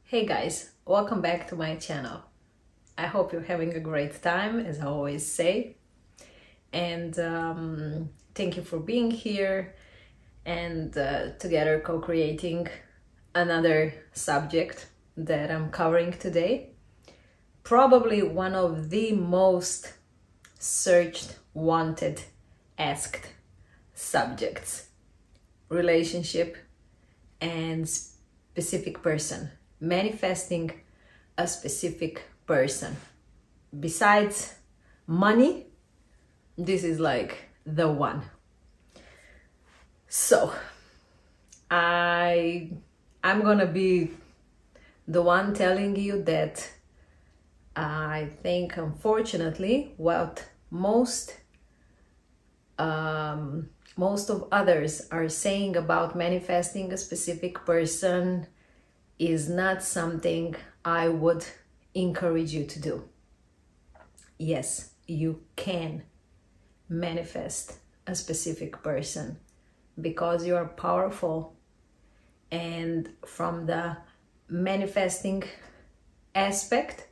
Hey guys, welcome back to my channel. I hope you're having a great time, as I always say. And thank you for being here and together co-creating another subject that I'm covering today. Probably one of the most searched, wanted, asked subjects. Relationship and specific person. Manifesting a specific person. Besides money, this is like the one. So I'm gonna be the one telling you that I think, unfortunately, what most of others are saying about manifesting a specific person is not something I would encourage you to do. Yes, you can manifest a specific person because you are powerful, and from the manifesting aspect,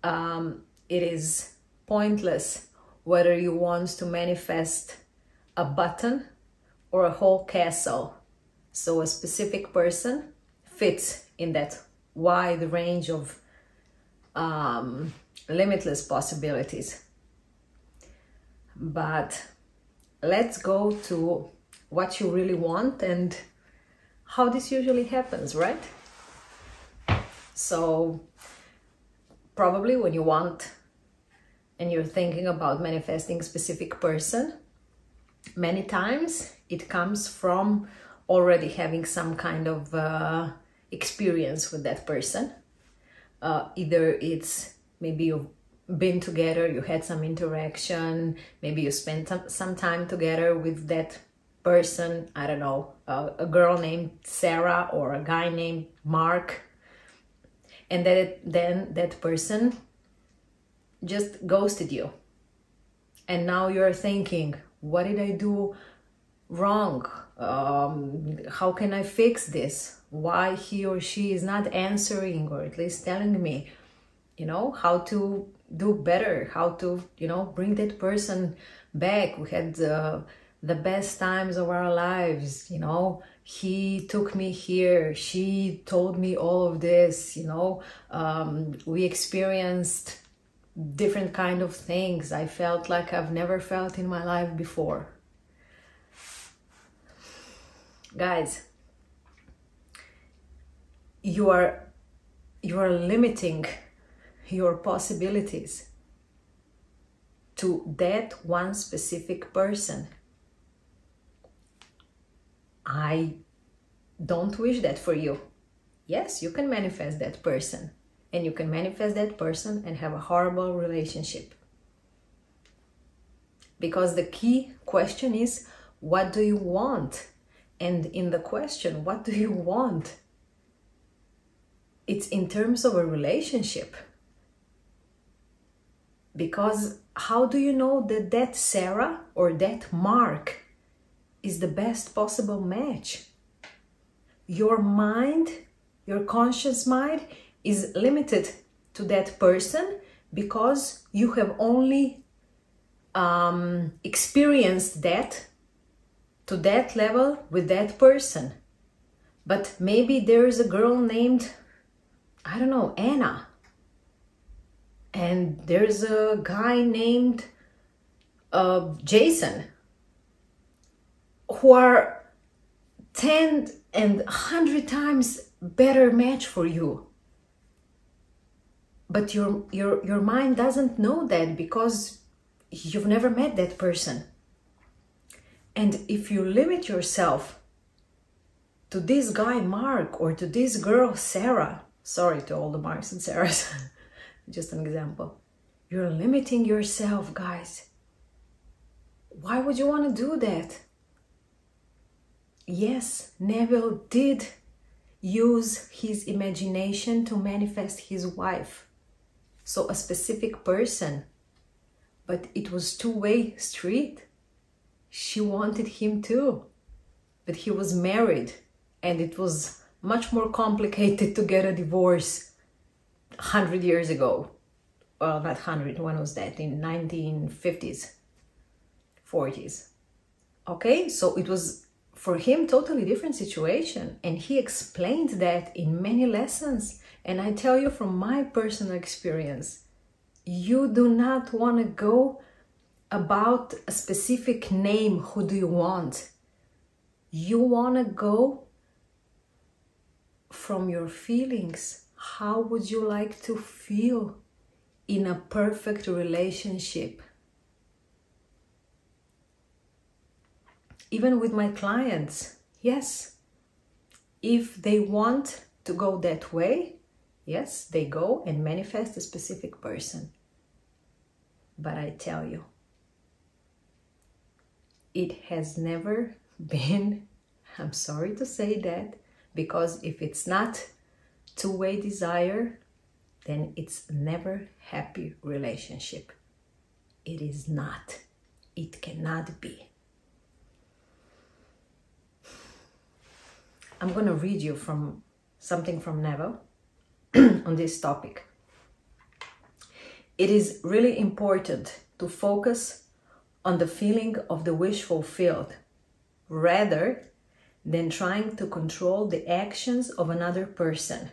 it is pointless whether you want to manifest a button or a whole castle. So a specific person fits in that wide range of limitless possibilities. But let's go to what you really want and how this usually happens, right? So probably when you want and you're thinking about manifesting a specific person, many times it comes from already having some kind of experience with that person. Either it's maybe you've been together, you had some interaction, maybe you spent some time together with that person. I don't know, a girl named Sarah or a guy named Mark, and then that person just ghosted you, and now you're thinking, what did I do wrong? How can I fix this? Why he or she is not answering, or at least telling me, how to do better, how to, bring that person back. We had the best times of our lives, he took me here, she told me all of this, we experienced different kind of things. I felt like I've never felt in my life before. Guys, you are limiting your possibilities to that one specific person. I don't wish that for you. Yes, you can manifest that person, and you can manifest that person and have a horrible relationship. Because the key question is, what do you want? And in the question, what do you want? It's in terms of a relationship. Because how do you know that that Sarah or that Mark is the best possible match? Your mind, your conscious mind is limited to that person because you have only experienced that to that level with that person. But maybe there is a girl named, I don't know, Anna. And there's a guy named Jason, who are 10 and 100 times better match for you. But your mind doesn't know that because you've never met that person. And if you limit yourself to this guy Mark or to this girl Sarah, sorry to all the Marks and Sarahs, just an example, you're limiting yourself, guys. Why would you want to do that? Yes, Neville did use his imagination to manifest his wife. So a specific person, but it was two-way street. She wanted him too, but he was married, and it was much more complicated to get a divorce 100 years ago. Well, not 100, when was that? In 1950s, 40s. Okay, so it was for him totally different situation, and he explained that in many lessons. And I tell you from my personal experience, you do not want to go about a specific name. Who do you want? You want to go from your feelings. How would you like to feel in a perfect relationship? Even with my clients, yes, if they want to go that way, yes, they go and manifest a specific person. But I tell you, it has never been, I'm sorry to say that, because if it's not two-way desire, then it's never happy relationship. It is not. It cannot be. I'm going to read you from something from Neville on this topic. It is really important to focus on the feeling of the wish fulfilled rather than trying to control the actions of another person.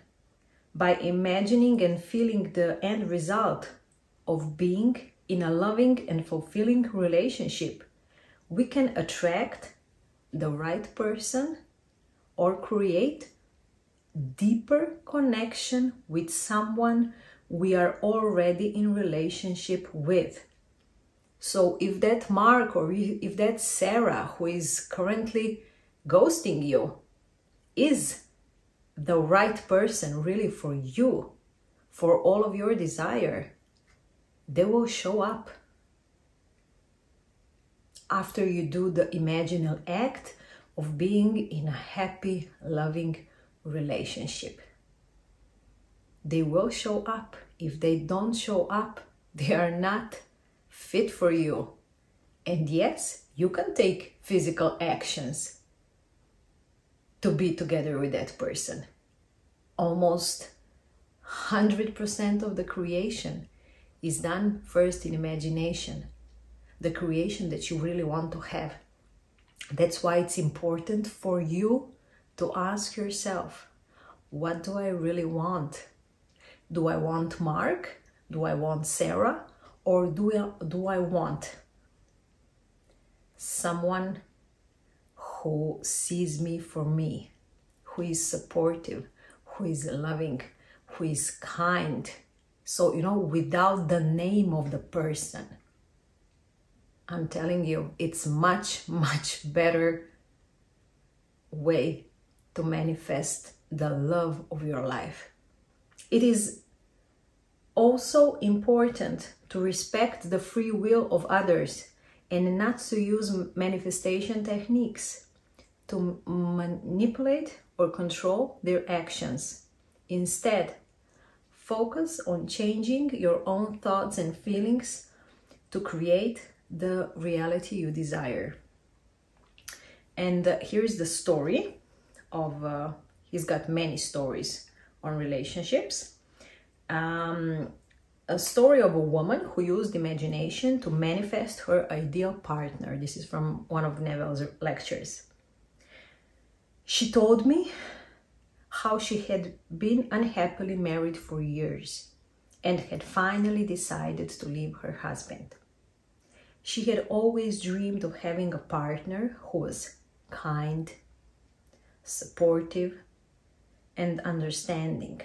By imagining and feeling the end result of being in a loving and fulfilling relationship, we can attract the right person or create deeper connection with someone we are already in relationship with. So if that Mark or if that Sarah who is currently ghosting you is the right person really for you, for all of your desire, they will show up after you do the imaginal act of being in a happy, loving relationship. They will show up. If they don't show up, they are not fit for you. And yes, you can take physical actions to be together with that person. Almost 100% of the creation is done first in imagination, the creation that you really want to have. That's why it's important for you to ask yourself, what do I really want? Do I want Mark? Do I want Sarah? Or do I want someone who sees me for me, who is supportive, who is loving, who is kind? So, without the name of the person, I'm telling you, it's much, much better way to manifest the love of your life. It is also important to respect the free will of others and not to use manifestation techniques to manipulate or control their actions. Instead, focus on changing your own thoughts and feelings to create the reality you desire. And here's the story of, he's got many stories on relationships. A story of a woman who used imagination to manifest her ideal partner. This is from one of Neville's lectures. She told me how she had been unhappily married for years and had finally decided to leave her husband. She had always dreamed of having a partner who was kind, supportive, and understanding.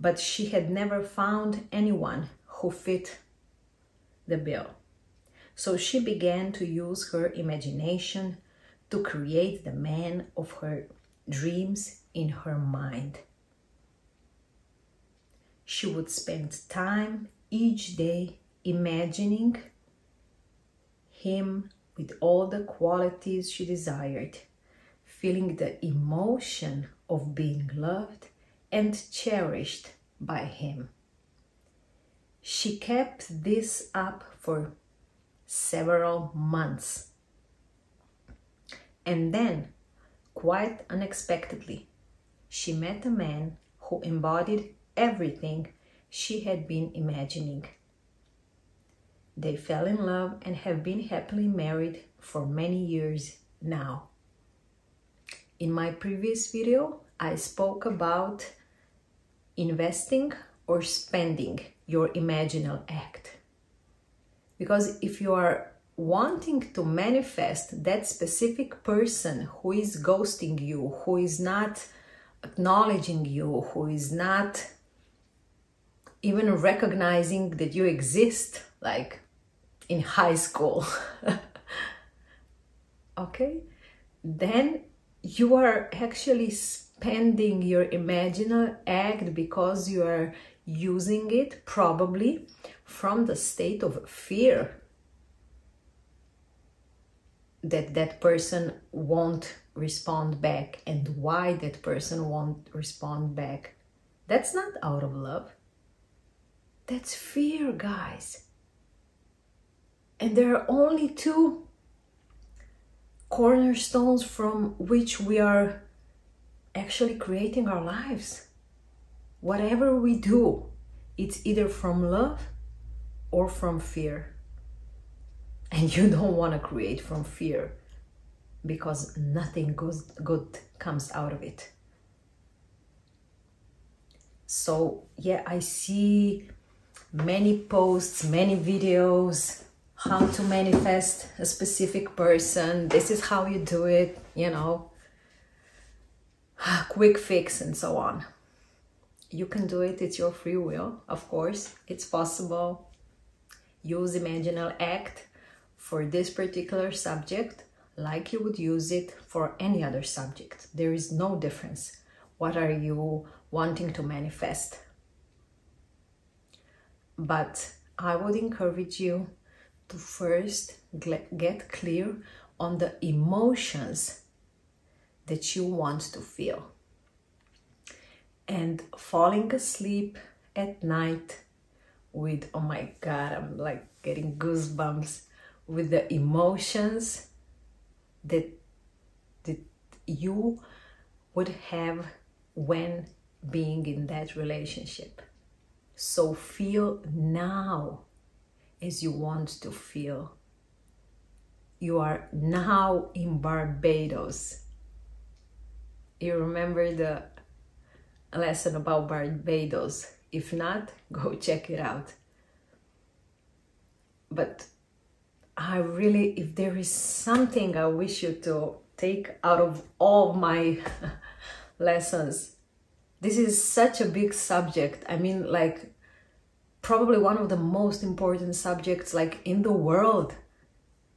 But she had never found anyone who fit the bill. So she began to use her imagination to create the man of her dreams in her mind. She would spend time each day imagining him with all the qualities she desired, feeling the emotion of being loved and cherished by him. She kept this up for several months. And then, quite unexpectedly, she met a man who embodied everything she had been imagining. They fell in love and have been happily married for many years now. In my previous video, I spoke about investing or spending your imaginal act. Because if you are wanting to manifest that specific person who is ghosting you, who is not acknowledging you, who is not even recognizing that you exist, like in high school, okay, then you are actually spending your imaginal act because you are using it probably from the state of fear that that person won't respond back, and why that person won't respond back. That's not out of love. That's fear, guys. And there are only two cornerstones from which we are actually creating our lives. Whatever we do, it's either from love or from fear. And you don't want to create from fear, because nothing good comes out of it. So yeah, I see many posts, many videos, how to manifest a specific person. This is how you do it, you know, quick fix and so on. You can do it, it's your free will, of course, it's possible. Use imaginal act for this particular subject like you would use it for any other subject. There is no difference. What are you wanting to manifest? But I would encourage you to first get clear on the emotions that you want to feel. And falling asleep at night with, oh my God, I'm like getting goosebumps, with the emotions that you would have when being in that relationship. So feel now as you want to feel. You are now in Barbados. You remember the lesson about Barbados? If not, go check it out. But I really, if there is something I wish you to take out of all my lessons, this is such a big subject. I mean, like, probably one of the most important subjects like in the world,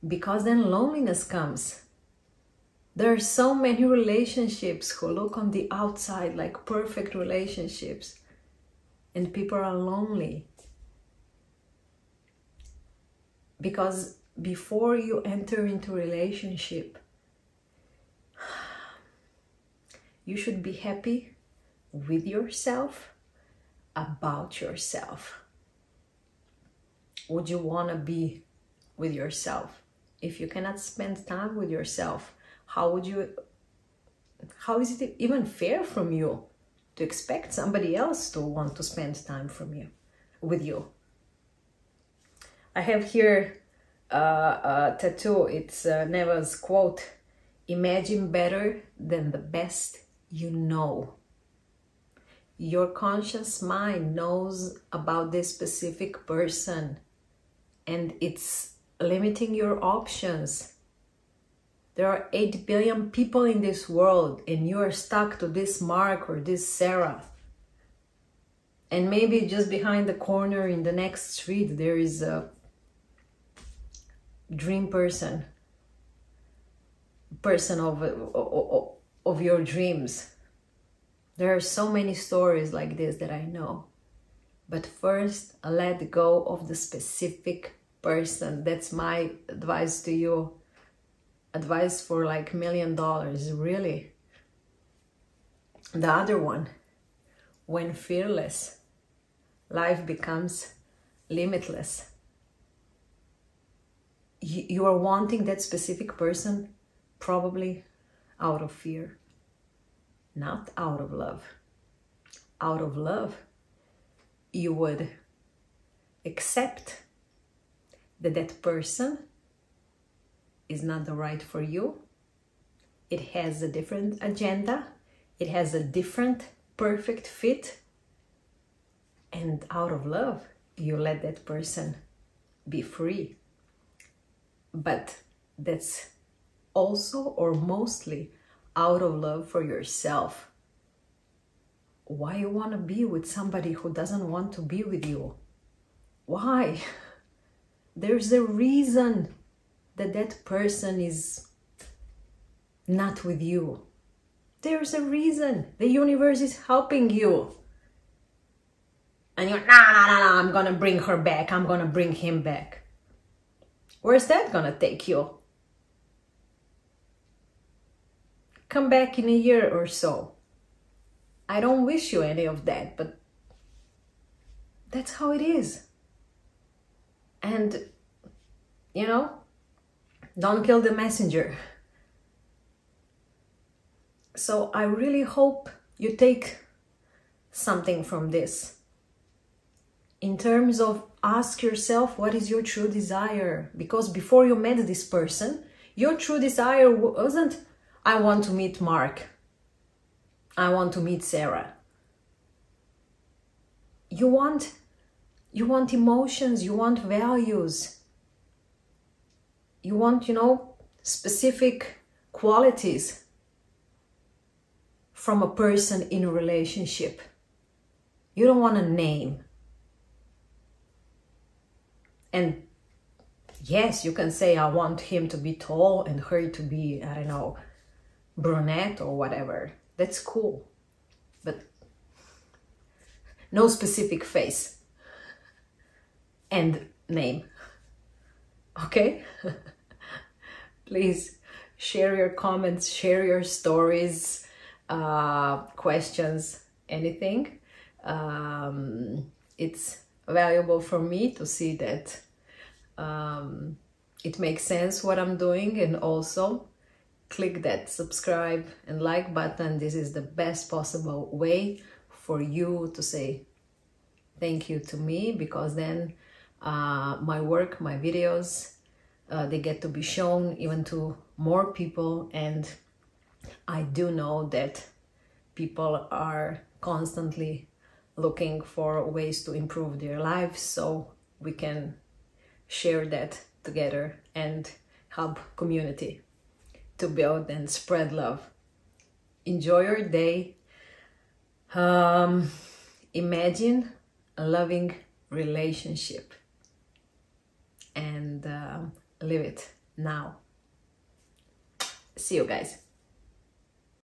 because then loneliness comes. There are so many relationships who look on the outside like perfect relationships, and people are lonely. Because before you enter into a relationship, you should be happy with yourself, about yourself. Would you want to be with yourself? If you cannot spend time with yourself, how is it even fair from you to expect somebody else to want to spend time with you? I have here a tattoo. It's Neva's quote: "Imagine better than the best you know." Your conscious mind knows about this specific person, and it's limiting your options. There are 8 billion people in this world, and you are stuck to this Mark or this Sarah. And maybe just behind the corner in the next street, there is a dream person of your dreams. There are so many stories like this that I know. But first, let go of the specific person. That's my advice to you. Advice for like $1 million, really. The other one, when fearless, life becomes limitless. You are wanting that specific person probably out of fear. not out of love. Out of love, you would accept that that person is not the right for you. It has a different agenda. It has a different perfect fit. And out of love, you let that person be free. But that's also or mostly out of love for yourself. Why you want to be with somebody who doesn't want to be with you? Why? There's a reason that that person is not with you. There's a reason. The universe is helping you. And you're, no, I'm gonna bring her back. I'm gonna bring him back. Where's that gonna take you? Come back in a year or so. I don't wish you any of that, but that's how it is. And, you know, don't kill the messenger. So I really hope you take something from this. In terms of ask yourself, what is your true desire? Because before you met this person, your true desire wasn't, I want to meet Mark. I want to meet Sarah. You want emotions, you want values. You want, you know, specific qualities from a person in a relationship. You don't want a name. And yes, you can say, I want him to be tall and her to be, I don't know, brunette or whatever. That's cool. But no specific face and name. Okay? Please share your comments, share your stories, questions, anything. It's valuable for me to see that it makes sense what I'm doing, and also click that subscribe and like button. This is the best possible way for you to say thank you to me, because then my work, my videos, they get to be shown even to more people. And I do know that people are constantly looking for ways to improve their lives, so we can share that together and help community to build and spread love. Enjoy your day. Imagine a loving relationship and live it now. See you guys.